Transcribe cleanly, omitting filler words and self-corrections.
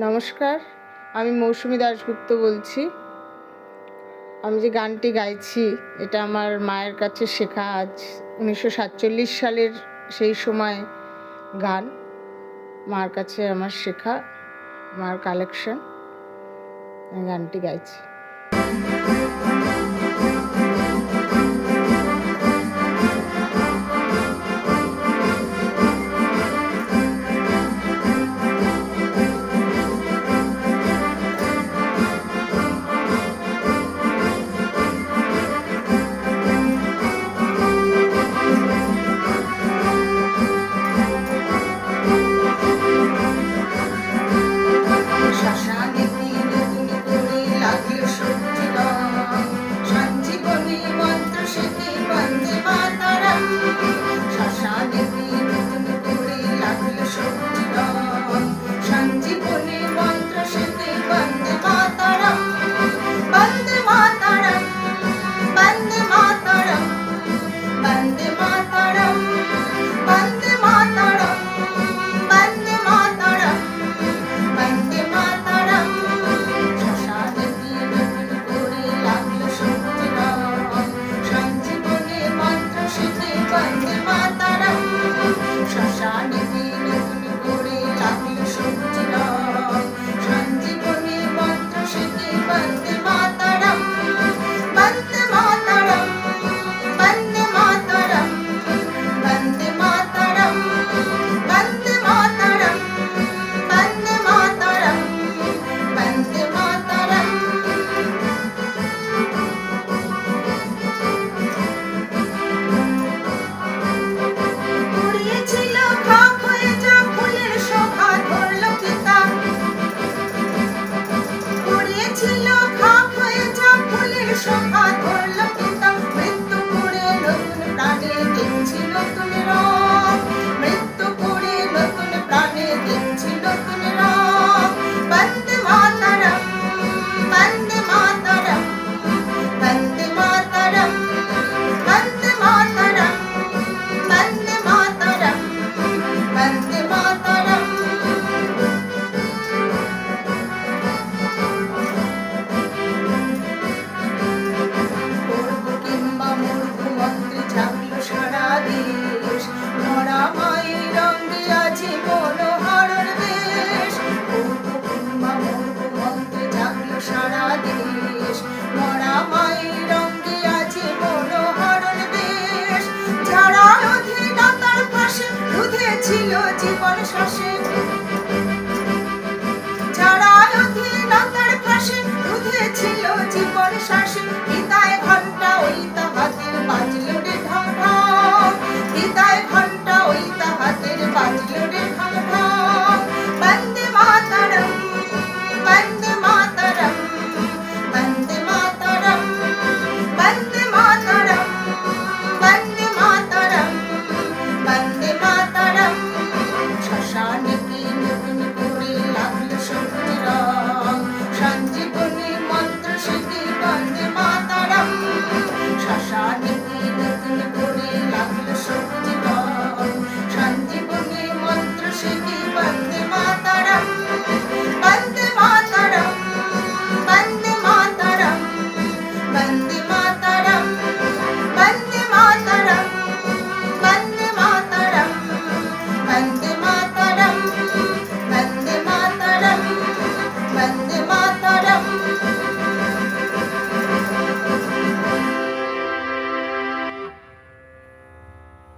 নমস্কার, আমি মৌসুমী দাশগুপ্ত বলছি। আমি যে গানটি গাইছি এটা আমার মায়ের কাছে শেখা। আজ 1947 সালের সেই সময় গান মার কাছে আমার শেখা, মার কালেকশন। আমি গানটি গাইছি। জীবন শ্বাসে যারা অধীনতার ফাঁসে উঠেছিল জীবন শ্বাসে, হৃদয় ঘন্টা ওই তাহাদের বাজল রে ঢং ঢং, হৃদয় ঘন্টা ওই তাহাদের বাজল রে